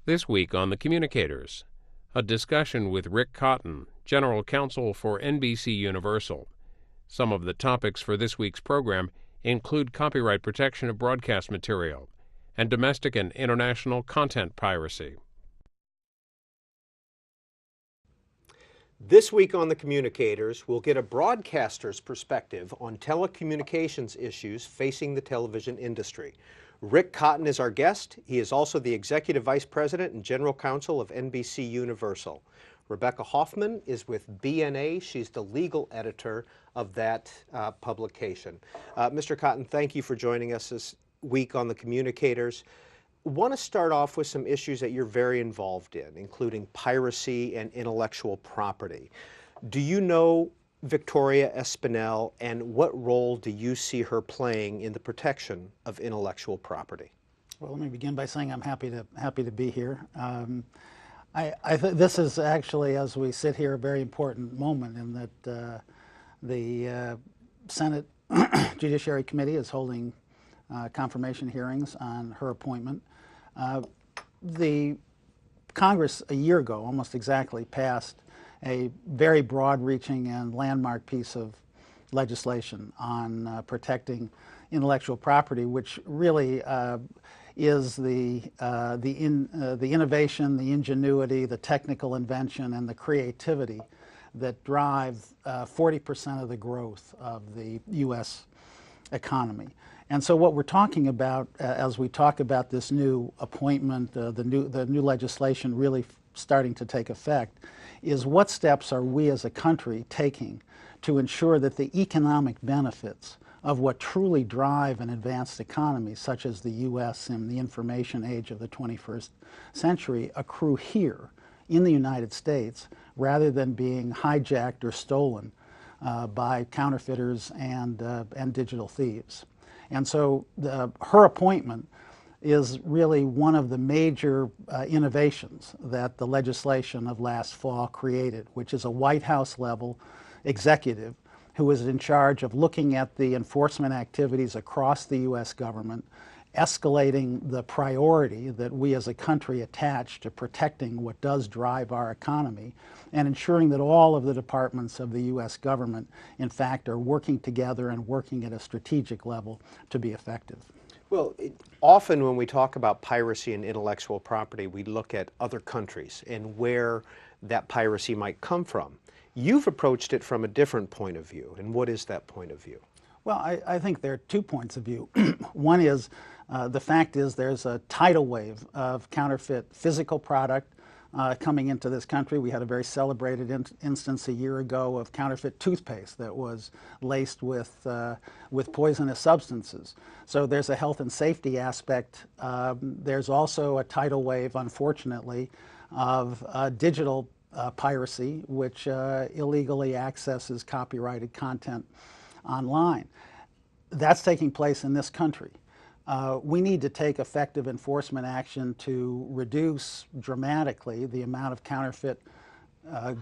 This week on the Communicators, a discussion with Rick Cotton, General Counsel for NBC Universal. Some of the topics for this week's program include copyright protection of broadcast material and domestic and international content piracy. This week on the Communicators, we'll get a broadcaster's perspective on telecommunications issues facing the television industry. Rick Cotton is our guest. He is also the Executive Vice President and General Counsel of NBC Universal. Rebecca Hoffman is with BNA. She's the legal editor of that publication. Mr. Cotton, thank you for joining us this week on the Communicators. I want to start off with some issues that you're very involved in, including piracy and intellectual property. Do you know Victoria Espinel, and what role do you see her playing in the protection of intellectual property? Well, let me begin by saying I'm happy to be here. I think this is actually, as we sit here, a very important moment in that the Senate Judiciary Committee is holding confirmation hearings on her appointment. The Congress a year ago, almost exactly, passed a very broad-reaching and landmark piece of legislation on protecting intellectual property, which really is the innovation, the ingenuity, the technical invention, and the creativity that drive 40% of the growth of the U.S. economy. And so what we're talking about as we talk about this new appointment, the new legislation really starting to take effect, is what steps are we as a country taking to ensure that the economic benefits of what truly drive an advanced economy, such as the U.S. in the information age of the 21st century, accrue here in the United States rather than being hijacked or stolen by counterfeiters and digital thieves. And so her appointment is really one of the major innovations that the legislation of last fall created, which is a White House level executive who is in charge of looking at the enforcement activities across the U.S. government, escalating the priority that we as a country attach to protecting what does drive our economy, and ensuring that all of the departments of the U.S. government, in fact, are working together and working at a strategic level to be effective. Well, often when we talk about piracy and intellectual property, we look at other countries and where that piracy might come from. You've approached it from a different point of view, and what is that point of view? Well, I think there are 2 points of view. One is the fact is there's a tidal wave of counterfeit physical product coming into this country. We had a very celebrated instance a year ago of counterfeit toothpaste that was laced with poisonous substances. So there's a health and safety aspect. There's also a tidal wave, unfortunately, of digital piracy, which illegally accesses copyrighted content online. That's taking place in this country. We need to take effective enforcement action to reduce dramatically the amount of counterfeit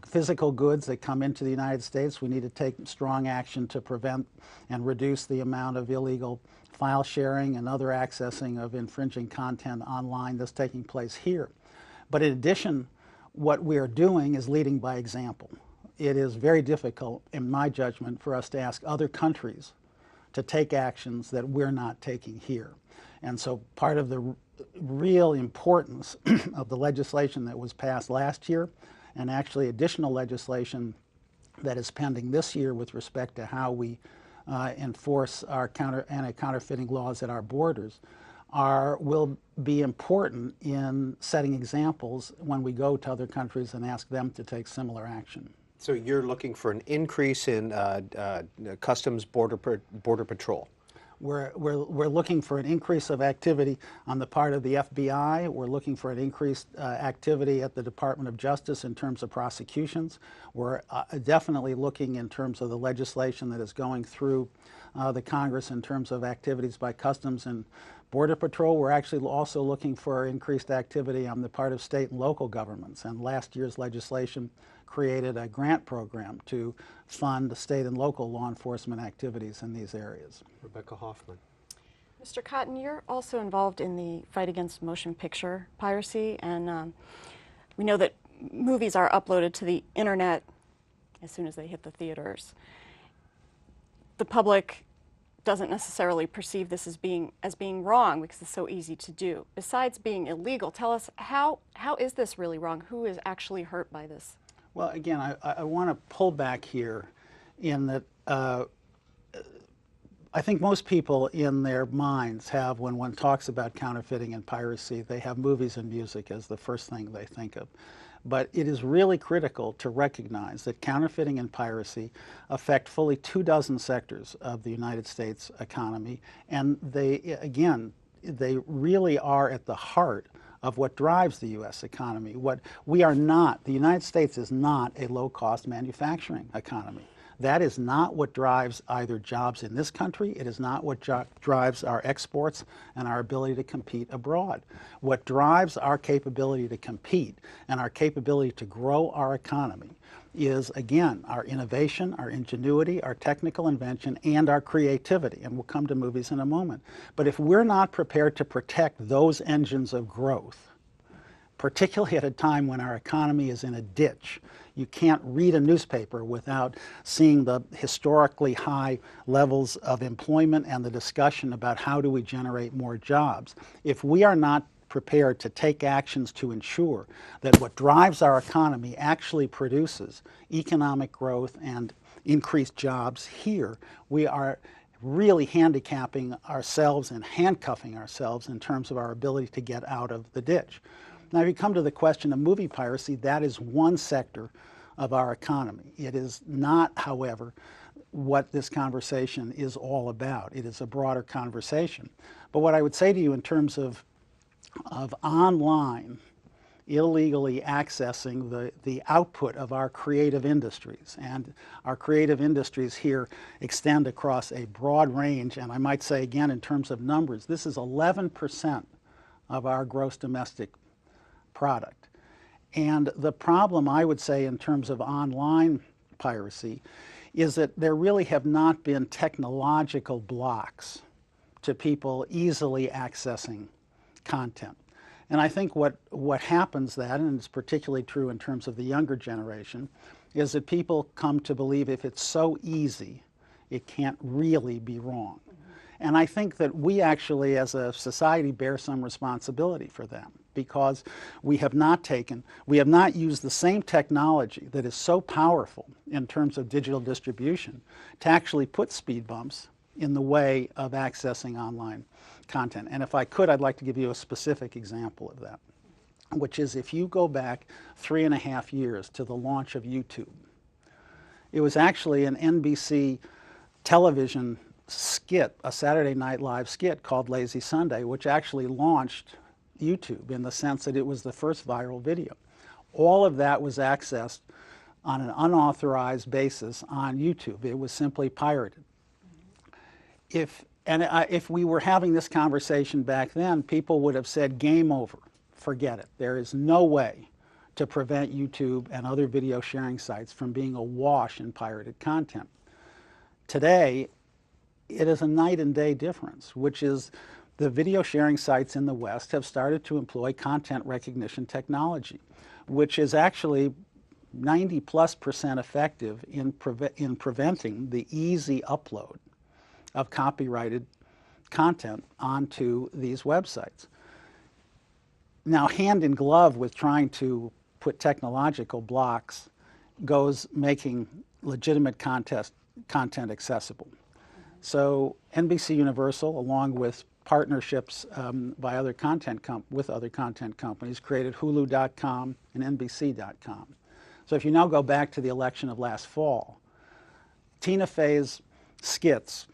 physical goods that come into the United States. We need to take strong action to prevent and reduce the amount of illegal file sharing and other accessing of infringing content online that's taking place here. But in addition, what we are doing is leading by example. It is very difficult, in my judgment, for us to ask other countries to take actions that we're not taking here. And so part of the real importance of the legislation that was passed last year, and actually additional legislation that is pending this year with respect to how we enforce our anti-counterfeiting laws at our borders, will be important in setting examples when we go to other countries and ask them to take similar action. So you're looking for an increase in Customs Border Patrol? We're looking for an increase of activity on the part of the FBI. We're looking for an increased activity at the Department of Justice in terms of prosecutions. We're definitely looking in terms of the legislation that is going through the Congress in terms of activities by Customs and Border Patrol. We're actually also looking for increased activity on the part of state and local governments. And last year's legislation created a grant program to fund state and local law enforcement activities in these areas. Rebecca Hoffman. Mr. Cotton, you're also involved in the fight against motion picture piracy, and we know that movies are uploaded to the internet as soon as they hit the theaters. The public doesn't necessarily perceive this as being wrong because it's so easy to do. Besides being illegal, tell us how is this really wrong? Who is actually hurt by this? Well, again, I want to pull back here in that I think most people in their minds have, when one talks about counterfeiting and piracy, they have movies and music as the first thing they think of. But it is really critical to recognize that counterfeiting and piracy affect fully 24 sectors of the United States economy, and they really are at the heart of what drives the U.S. economy. The United States is not a low-cost manufacturing economy. That is not what drives either jobs in this country. It is not what drives our exports and our ability to compete abroad. What drives our capability to compete and our capability to grow our economy is, again, our innovation, our ingenuity, our technical invention, and our creativity. And we'll come to movies in a moment. But if we're not prepared to protect those engines of growth, particularly at a time when our economy is in a ditch, you can't read a newspaper without seeing the historically high levels of employment and the discussion about how do we generate more jobs. If we are not prepared to take actions to ensure that what drives our economy actually produces economic growth and increased jobs here, we are really handicapping ourselves and handcuffing ourselves in terms of our ability to get out of the ditch. Now, if you come to the question of movie piracy, that is one sector of our economy. It is not, however, what this conversation is all about. It is a broader conversation. But what I would say to you in terms of online illegally accessing the output of our creative industries, and our creative industries here extend across a broad range, and I might say again in terms of numbers, this is 11% of our gross domestic product. And the problem, I would say, in terms of online piracy is that there really have not been technological blocks to people easily accessing content. And I think what happens then, and it's particularly true in terms of the younger generation, is that people come to believe if it's so easy, it can't really be wrong. And I think that we actually, as a society, bear some responsibility for them, because we have not used the same technology that is so powerful in terms of digital distribution to actually put speed bumps in the way of accessing online content. And if I could, I'd like to give you a specific example of that, which is if you go back 3.5 years to the launch of YouTube. It was actually an NBC television skit, a Saturday Night Live skit called Lazy Sunday, which actually launched YouTube in the sense that it was the first viral video. All of that was accessed on an unauthorized basis on YouTube. It was simply pirated. If we were having this conversation back then, people would have said, game over, forget it. There is no way to prevent YouTube and other video sharing sites from being awash in pirated content. Today, it is a night and day difference, which is the video sharing sites in the West have started to employ content recognition technology, which is actually 90+% effective in preventing the easy upload of copyrighted content onto these websites. Now, hand in glove with trying to put technological blocks goes making legitimate content accessible. So NBC Universal, along with partnerships by other content companies, created Hulu.com and NBC.com. So if you now go back to the election of last fall, Tina Fey's skits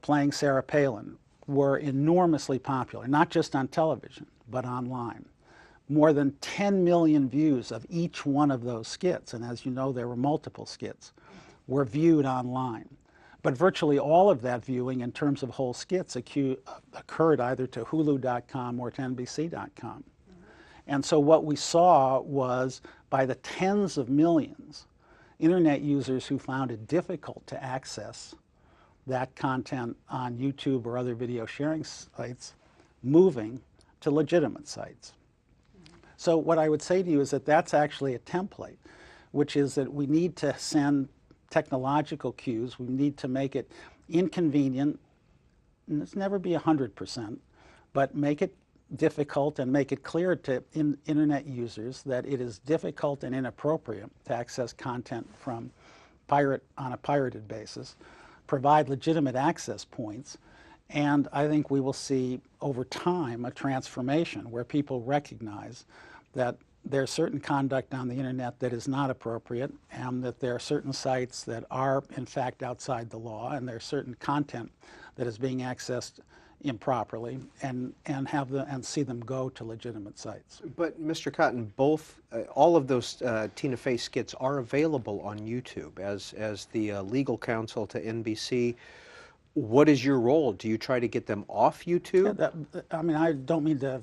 playing Sarah Palin were enormously popular, not just on television, but online. More than 10 million views of each one of those skits, and as you know, there were multiple skits, were viewed online. But virtually all of that viewing in terms of whole skits occurred either to Hulu.com or to NBC.com. And so what we saw was, by the tens of millions, internet users who found it difficult to access that content on YouTube or other video sharing sites moving to legitimate sites. So what I would say to you is that that's actually a template, which is that we need to send technological cues. We need to make it inconvenient, and it's never be 100%, but make it difficult and make it clear to internet users that it is difficult and inappropriate to access content from on a pirated basis, provide legitimate access points, and I think we will see over time a transformation where people recognize that there's certain conduct on the internet that is not appropriate, and that there are certain sites that are in fact outside the law, and there's certain content that is being accessed improperly, and see them go to legitimate sites. But Mr. Cotton, all of those Tina Fey skits are available on YouTube. As the legal counsel to NBC, what is your role? Do you try to get them off YouTube? Yeah, I mean, I don't mean to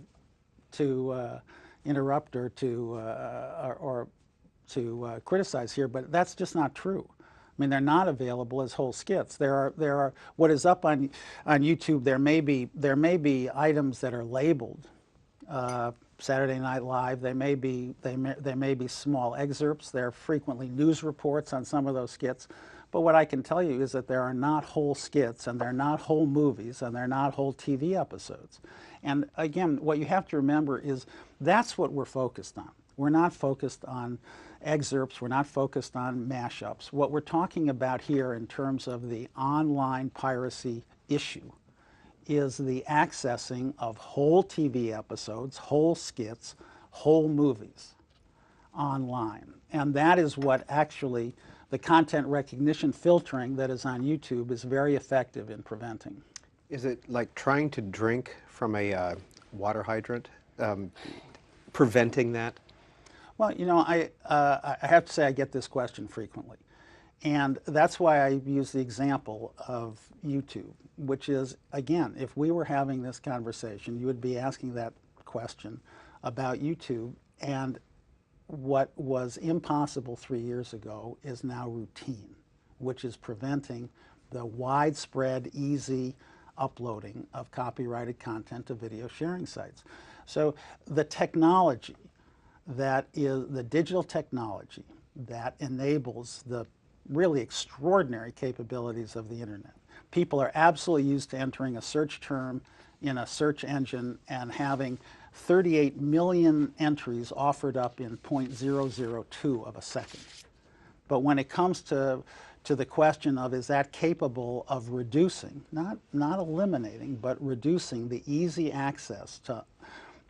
interrupt or to criticize here, but that's just not true. I mean, they're not available as whole skits. There are what is up on YouTube. There may be items that are labeled Saturday Night Live. They may be small excerpts. There are frequently news reports on some of those skits. But what I can tell you is that there are not whole skits, and they're not whole movies, and they're not whole TV episodes. And again, what you have to remember is that's what we're focused on. We're not focused on excerpts. We're not focused on mashups. What we're talking about here in terms of the online piracy issue is the accessing of whole TV episodes, whole skits, whole movies online. And that is what actually the content recognition filtering that is on YouTube is very effective in preventing. Is it like trying to drink from a water hydrant, preventing that? Well, you know, I have to say I get this question frequently. And that's why I use the example of YouTube, which is, again, if we were having this conversation, you would be asking that question about YouTube, and what was impossible 3 years ago is now routine, which is preventing the widespread, easy uploading of copyrighted content to video sharing sites. So the technology that is the digital technology that enables the really extraordinary capabilities of the internet. People are absolutely used to entering a search term in a search engine and having 38 million entries offered up in 0.002 of a second. But when it comes to the question of is that capable of reducing, not eliminating, but reducing the easy access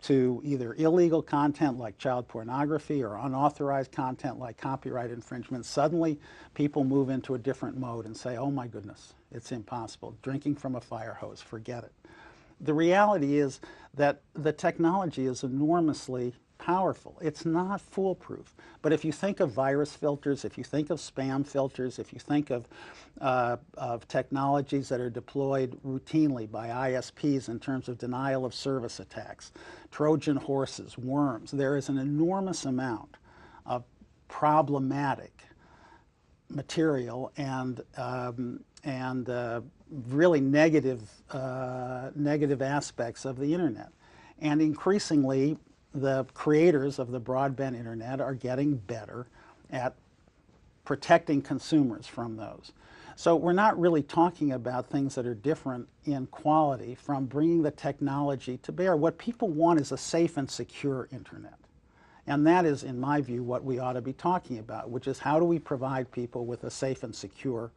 to either illegal content like child pornography or unauthorized content like copyright infringement, suddenly people move into a different mode and say, oh my goodness, it's impossible. Drinking from a fire hose, forget it. The reality is that the technology is enormously powerful. It's not foolproof. But if you think of virus filters, if you think of spam filters, if you think of technologies that are deployed routinely by ISPs in terms of denial of service attacks, Trojan horses, worms, there is an enormous amount of problematic material and really negative aspects of the internet. And increasingly, the creators of the broadband internet are getting better at protecting consumers from those. So we're not really talking about things that are different in quality from bringing the technology to bear. What people want is a safe and secure internet. And that is, in my view, what we ought to be talking about, which is how do we provide people with a safe and secure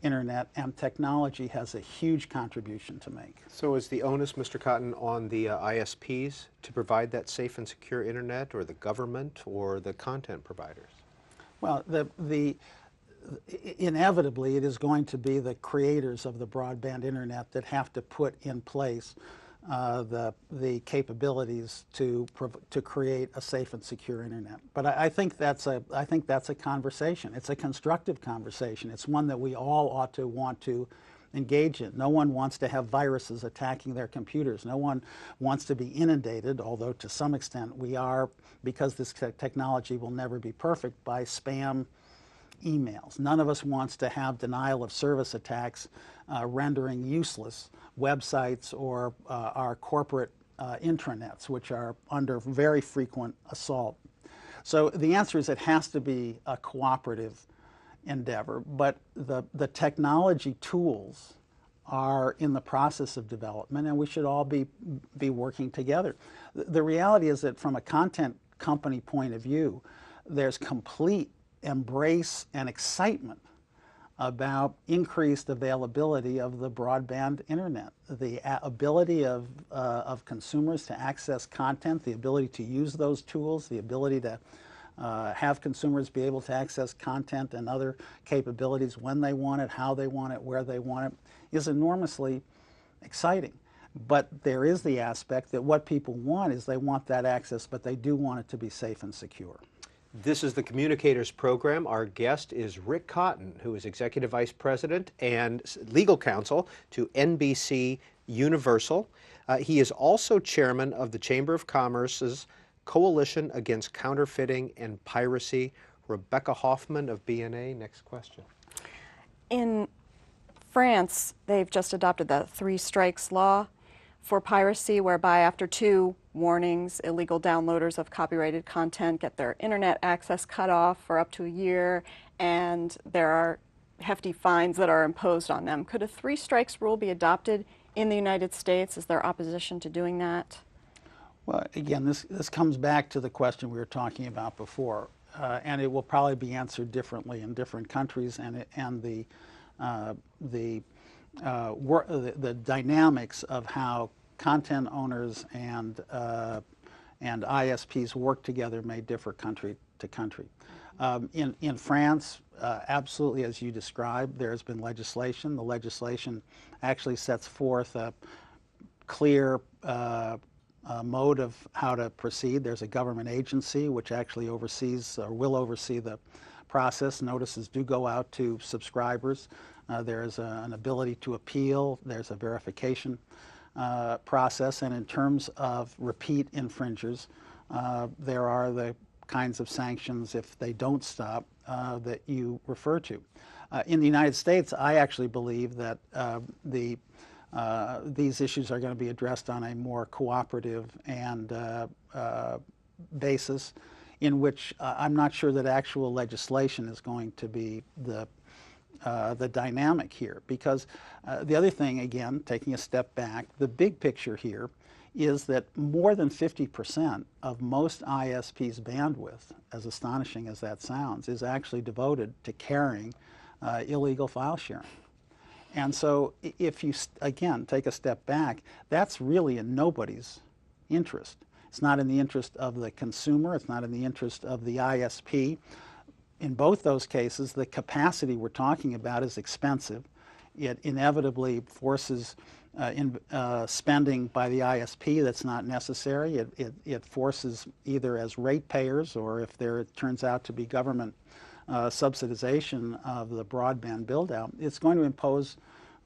internet, and technology has a huge contribution to make. So is the onus, Mr. Cotton, on the ISPs to provide that safe and secure internet, or the government, or the content providers? Well, inevitably it is going to be the creators of the broadband internet that have to put in place the capabilities to create a safe and secure internet. But I think that's a conversation. It's a constructive conversation. It's one that we all ought to want to engage in. No one wants to have viruses attacking their computers. No one wants to be inundated, although to some extent we are, because this technology will never be perfect, by spam emails. None of us wants to have denial of service attacks rendering useless websites or our corporate intranets, which are under very frequent assault. So the answer is it has to be a cooperative endeavor, but the technology tools are in the process of development, and we should all be working together. The reality is that from a content company point of view, there's complete embrace and excitement about increased availability of the broadband internet. The ability of consumers to access content, the ability to use those tools, the ability to have consumers be able to access content and other capabilities when they want it, how they want it, where they want it, is enormously exciting. But there is the aspect that what people want is they want that access, but they do want it to be safe and secure. This is the Communicators program. Our guest is Rick Cotton, who is Executive Vice President and Legal Counsel to NBC Universal. He is also Chairman of the Chamber of Commerce's Coalition Against Counterfeiting and Piracy. Rebecca Hoffman of BNA, next question. In France, they've just adopted the 3 strikes law for piracy, whereby after 2 warnings, illegal downloaders of copyrighted content get their internet access cut off for up to a year, and there are hefty fines that are imposed on them. Could a 3 strikes rule be adopted in the United States? Is there opposition to doing that? Well, again, this comes back to the question we were talking about before, and it will probably be answered differently in different countries, and the dynamics of how content owners and ISPs work together may differ country to country. In France, absolutely, as you described, there has been legislation. The legislation actually sets forth a clear mode of how to proceed. There's a government agency which actually oversees or will oversee the process. Notices do go out to subscribers. There's an ability to appeal. There's a verification process. And in terms of repeat infringers, there are the kinds of sanctions, if they don't stop, that you refer to. In the United States, I actually believe that these issues are going to be addressed on a more cooperative and basis, in which I'm not sure that actual legislation is going to be the dynamic here. Because the other thing, again, taking a step back, the big picture here is that more than 50% of most ISPs' bandwidth, as astonishing as that sounds, is actually devoted to carrying illegal file sharing. And so if you, again, take a step back, that's really in nobody's interest. It's not in the interest of the consumer. It's not in the interest of the ISP. In both those cases, the capacity we're talking about is expensive. It inevitably forces spending by the ISP that's not necessary. It forces, either as ratepayers or if there turns out to be government subsidization of the broadband build-out, it's going to impose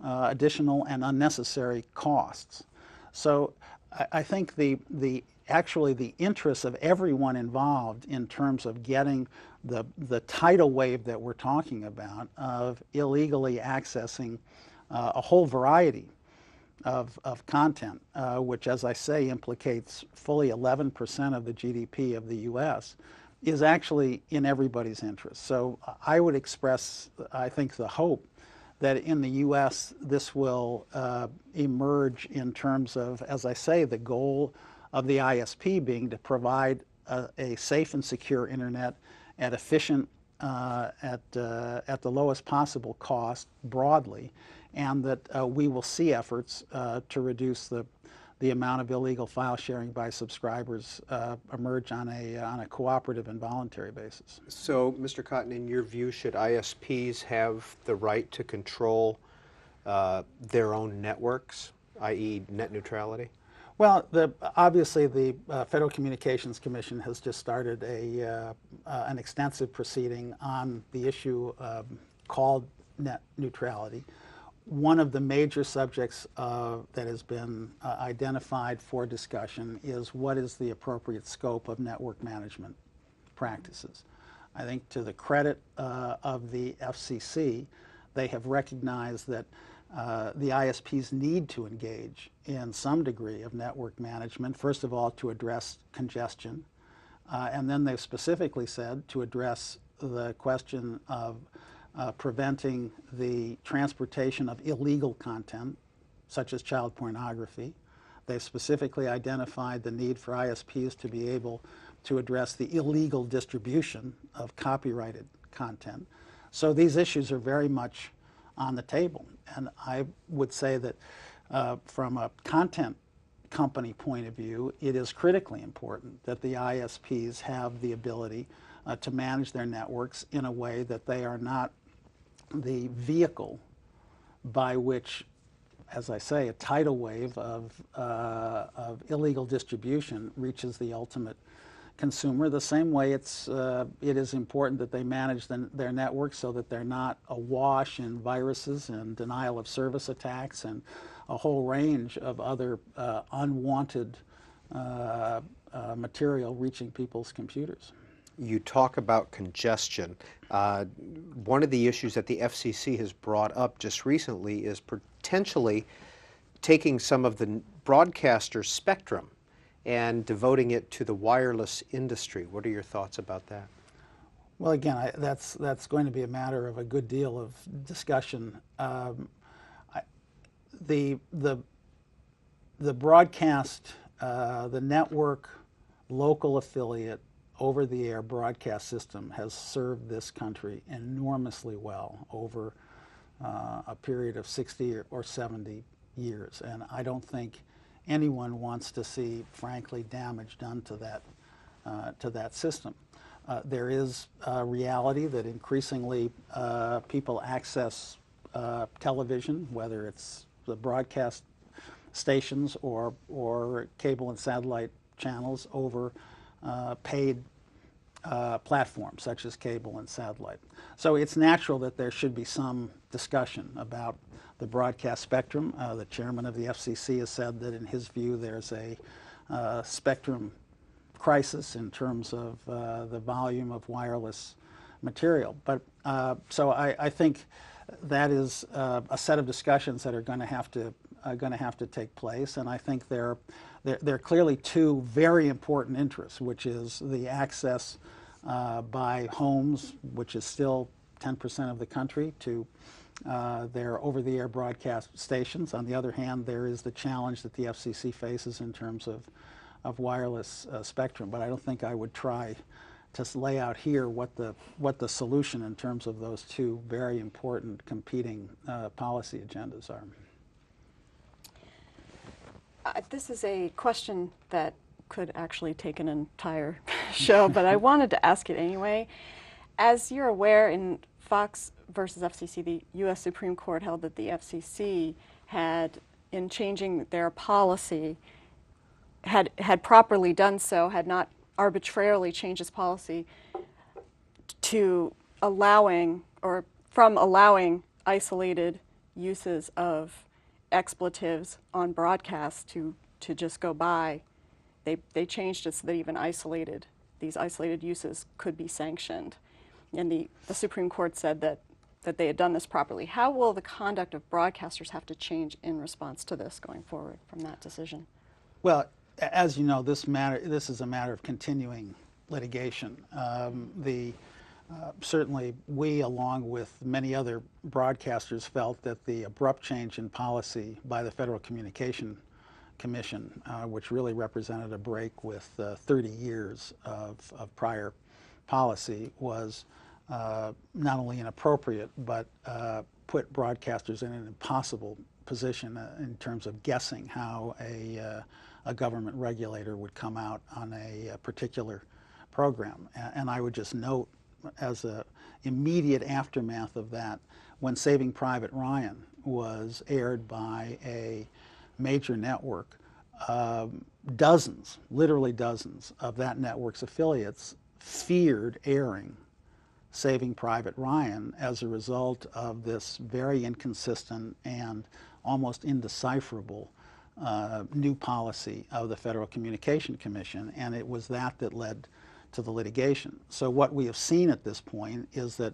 additional and unnecessary costs. So I think actually the interests of everyone involved in terms of getting the tidal wave that we're talking about of illegally accessing a whole variety of content, which, as I say, implicates fully 11% of the GDP of the U.S., is actually in everybody's interest. So I would express, I think, the hope that in the U.S. this will emerge in terms of, as I say, the goal of the ISP being to provide a safe and secure internet at efficient, at the lowest possible cost broadly, and that we will see efforts to reduce the amount of illegal file sharing by subscribers emerge on a cooperative and voluntary basis. So, Mr. Cotton, in your view, should ISPs have the right to control their own networks, i.e. net neutrality? Well, obviously the Federal Communications Commission has just started an extensive proceeding on the issue called net neutrality. One of the major subjects that has been identified for discussion is what is the appropriate scope of network management practices. I think to the credit of the FCC, they have recognized that the ISPs need to engage in some degree of network management, first of all to address congestion, and then they've specifically said to address the question of preventing the transportation of illegal content, such as child pornography. They've specifically identified the need for ISPs to be able to address the illegal distribution of copyrighted content. So these issues are very much on the table. And I would say that from a content company point of view, it is critically important that the ISPs have the ability to manage their networks in a way that they are not the vehicle by which, as I say, a tidal wave of illegal distribution reaches the ultimate consumer. The same way it is important that they manage their networks so that they're not awash in viruses and denial of service attacks and a whole range of other unwanted material reaching people's computers. You talk about congestion. One of the issues that the FCC has brought up just recently is potentially taking some of the broadcaster spectrum and devoting it to the wireless industry. What are your thoughts about that? Well, again, that's going to be a matter of a good deal of discussion. The broadcast, the network, local affiliate, over-the-air broadcast system has served this country enormously well over a period of 60 or 70 years, and I don't think anyone wants to see, frankly, damage done to that system. There is a reality that increasingly people access television, whether it's the broadcast stations or cable and satellite channels, over paid platforms such as cable and satellite. So it's natural that there should be some discussion about the broadcast spectrum. The chairman of the FCC has said that in his view there's a spectrum crisis in terms of the volume of wireless material. But so I think that is a set of discussions that are going to have to take place, and I think there are clearly two very important interests, which is the access by homes, which is still 10% of the country, to their over-the-air broadcast stations. On the other hand, there is the challenge that the FCC faces in terms of wireless spectrum. But I don't think I would try to lay out here what the solution in terms of those two very important competing policy agendas are. This is a question that could actually take an entire show, but I wanted to ask it anyway. As you're aware, in Fox versus FCC, the U.S. Supreme Court held that the FCC had, in changing their policy, had properly done so, had not arbitrarily changed its policy to allowing, or from allowing isolated uses of expletives on broadcast to just go by. They changed it so that even these isolated uses could be sanctioned. And the Supreme Court said that they had done this properly. How will the conduct of broadcasters have to change in response to this going forward from that decision? Well, as you know, this is a matter of continuing litigation. Certainly we, along with many other broadcasters, felt that the abrupt change in policy by the Federal Communications Commission, which really represented a break with 30 years of prior policy, was not only inappropriate, but put broadcasters in an impossible position in terms of guessing how a government regulator would come out on a particular program. And I would just note, as an immediate aftermath of that, when Saving Private Ryan was aired by a major network, literally dozens of that network's affiliates feared airing Saving Private Ryan as a result of this very inconsistent and almost indecipherable new policy of the Federal Communications Commission. And it was that led to the litigation. So what we have seen at this point is that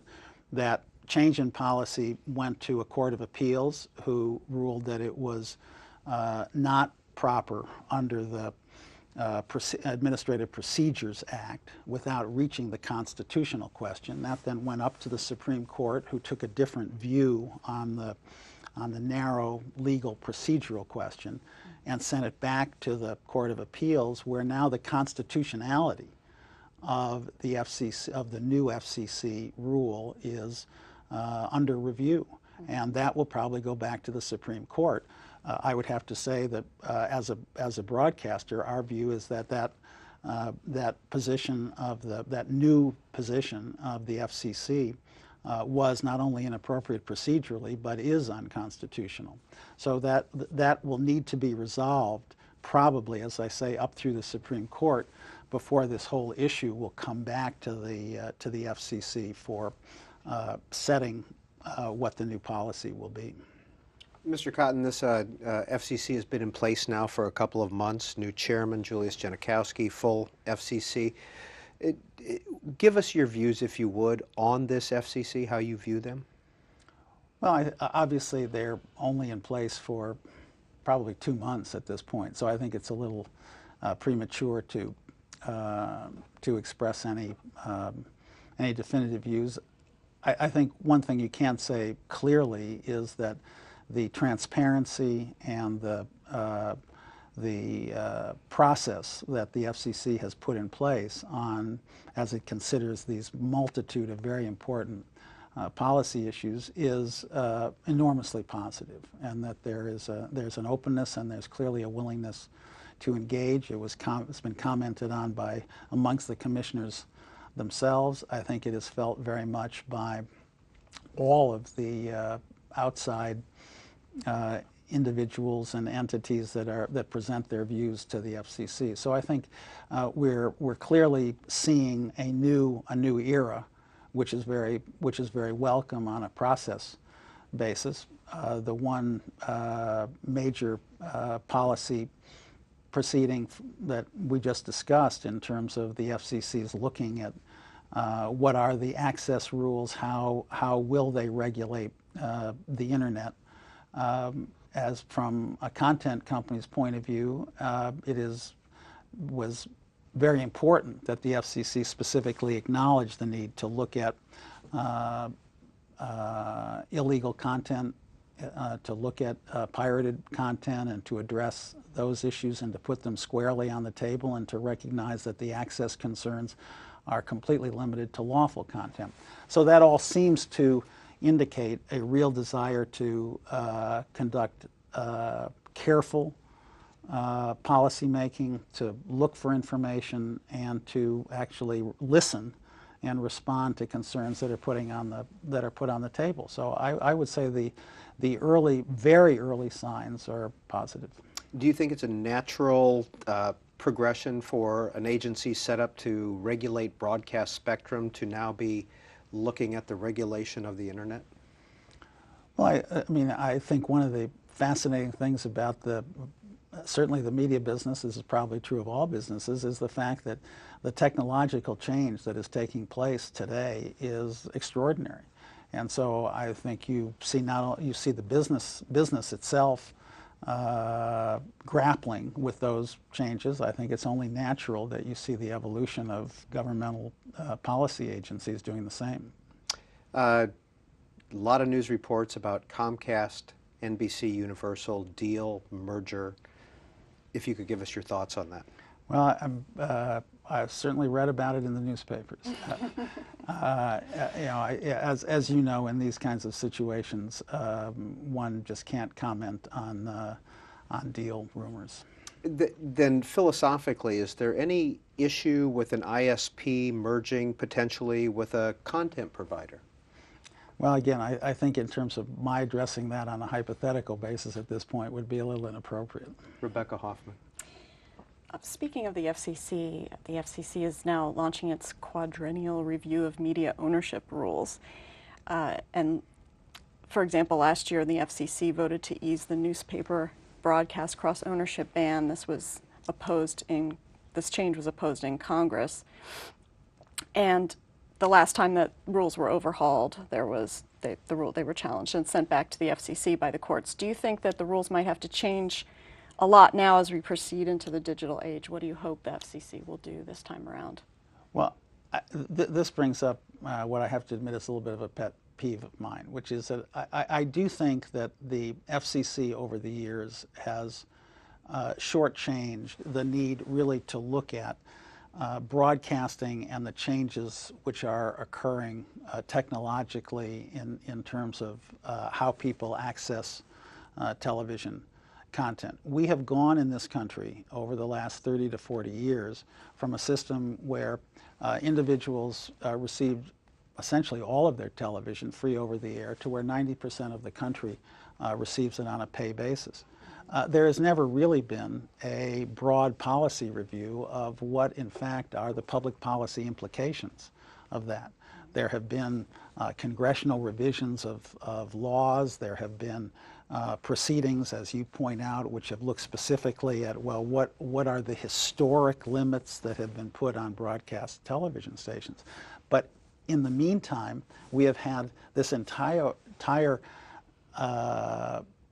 that change in policy went to a court of appeals who ruled that it was not proper under the Administrative Procedures Act without reaching the constitutional question. That then went up to the Supreme Court, who took a different view on the narrow legal procedural question, and sent it back to the Court of Appeals, where now the constitutionality of the FCC, of the new FCC rule, is under review, and that will probably go back to the Supreme Court. I would have to say that as a broadcaster, our view is that that position of that new position of the FCC was not only inappropriate procedurally, but is unconstitutional. So that will need to be resolved, probably, as I say, up through the Supreme Court before this whole issue will come back to the FCC for setting what the new policy will be. Mr. Cotton, this FCC has been in place now for a couple of months. New chairman, Julius Janikowski, full FCC. Give us your views, if you would, on this FCC, how you view them. Well, obviously they're only in place for probably 2 months at this point, so I think it's a little premature to express any definitive views. I think one thing you can say clearly is that the transparency and the process that the FCC has put in place as it considers these multitude of very important policy issues is enormously positive, and that there's an openness and there's clearly a willingness to engage. It's been commented on by amongst the commissioners themselves. I think it is felt very much by all of the outside individuals and entities that present their views to the FCC. So I think we're clearly seeing a new era, which is very welcome on a process basis. The one major policy proceeding that we just discussed in terms of the FCC's looking at what are the access rules, how will they regulate the internet. As from a content company's point of view, was very important that the FCC specifically acknowledged the need to look at illegal content, to look at pirated content, and to address those issues and to put them squarely on the table, and to recognize that the access concerns are completely limited to lawful content. So that all seems to indicate a real desire to conduct careful policy making, to look for information, and to actually listen and respond to concerns that are put on the table. So I would say the very early signs are positive. Do you think it's a natural progression for an agency set up to regulate broadcast spectrum to now be looking at the regulation of the internet? Well, I mean, I think one of the fascinating things about certainly the media business, this is probably true of all businesses, is the fact that the technological change that is taking place today is extraordinary. And so I think you see the business itself grappling with those changes. I think it's only natural that you see the evolution of governmental policy agencies doing the same. A lot of news reports about Comcast, NBC Universal deal, merger. If you could give us your thoughts on that. Well, I've certainly read about it in the newspapers. As you know, in these kinds of situations, one just can't comment on deal rumors. Then philosophically, is there any issue with an ISP merging potentially with a content provider? Well, again, I think in terms of my addressing that on a hypothetical basis at this point would be a little inappropriate. Rebecca Hoffman. Speaking of the FCC is now launching its quadrennial review of media ownership rules. And for example, last year the FCC voted to ease the newspaper broadcast cross-ownership ban. This change was opposed in Congress. And the last time that rules were overhauled, they were challenged and sent back to the FCC by the courts. Do you think that the rules might have to change a lot now as we proceed into the digital age? What do you hope the FCC will do this time around? Well, this brings up what I have to admit is a little bit of a pet peeve of mine, which is that I do think that the FCC over the years has shortchanged the need really to look at broadcasting and the changes which are occurring technologically in terms of how people access television content. We have gone in this country over the last 30 to 40 years from a system where individuals received essentially all of their television free over the air to where 90% of the country receives it on a pay basis. There has never really been a broad policy review of what in fact are the public policy implications of that. There have been congressional revisions of laws. There have been proceedings, as you point out, which have looked specifically at, well, what are the historic limits that have been put on broadcast television stations. But in the meantime, we have had this entire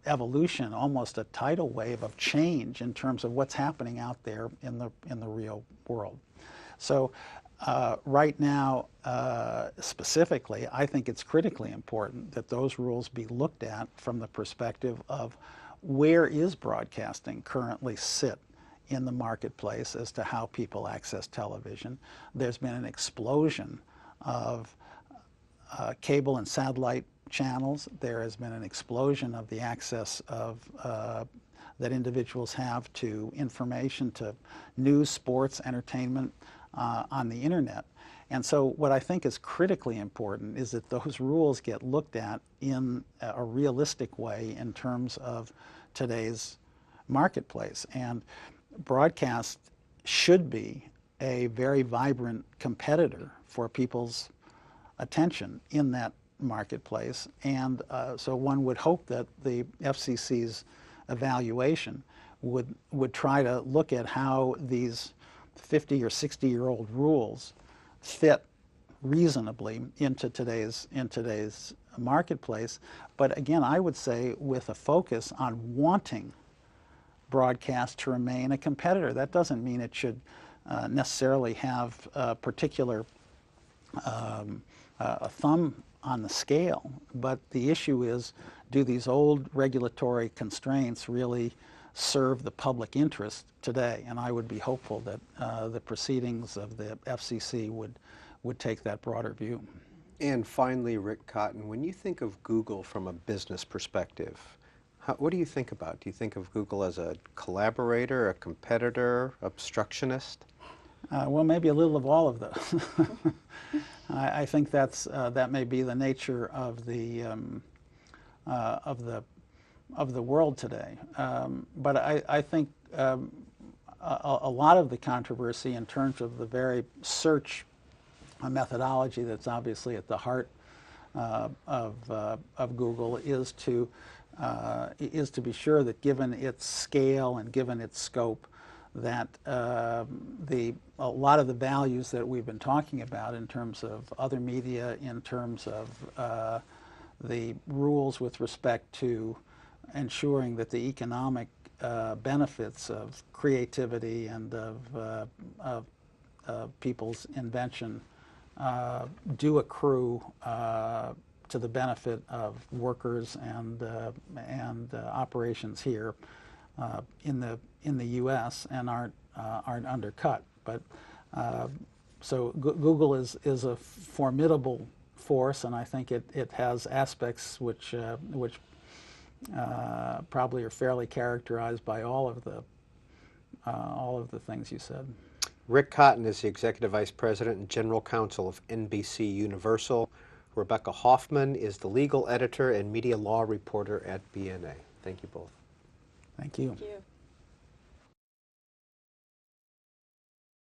evolution, almost a tidal wave of change in terms of what's happening out there in the real world. So right now, specifically, I think it's critically important that those rules be looked at from the perspective of where is broadcasting currently sit in the marketplace as to how people access television. There's been an explosion of cable and satellite channels. There has been an explosion of the access of that individuals have to information, to news, sports, entertainment on the internet. And so what I think is critically important is that those rules get looked at in a realistic way in terms of today's marketplace. And broadcast should be a very vibrant competitor for people's attention in that marketplace. And so one would hope that the FCC's evaluation would try to look at how these 50 or 60-year-old rules fit reasonably into today's marketplace. But again, I would say with a focus on wanting broadcast to remain a competitor. That doesn't mean it should necessarily have a particular a thumb on the scale, but the issue is, do these old regulatory constraints really serve the public interest today? And I would be hopeful that the proceedings of the FCC would take that broader view. And finally, Rick Cotton, when you think of Google from a business perspective, what do you think about? Do you think of Google as a collaborator, a competitor, obstructionist? Well, maybe a little of all of those. I think that may be the nature of the world today. But I think a lot of the controversy in terms of the very search methodology that's obviously at the heart of Google is to be sure that given its scale and given its scope, that a lot of the values that we've been talking about in terms of other media, in terms of the rules with respect to ensuring that the economic benefits of creativity and of people's invention do accrue to the benefit of workers and operations here in the U.S. and aren't undercut. But so Google is a formidable force, and I think it has aspects which probably are fairly characterized by all of the things you said. Rick Cotton is the Executive Vice President and General Counsel of NBC Universal. Rebecca Hoffman is the legal editor and media law reporter at BNA. Thank you both. Thank you. Thank you.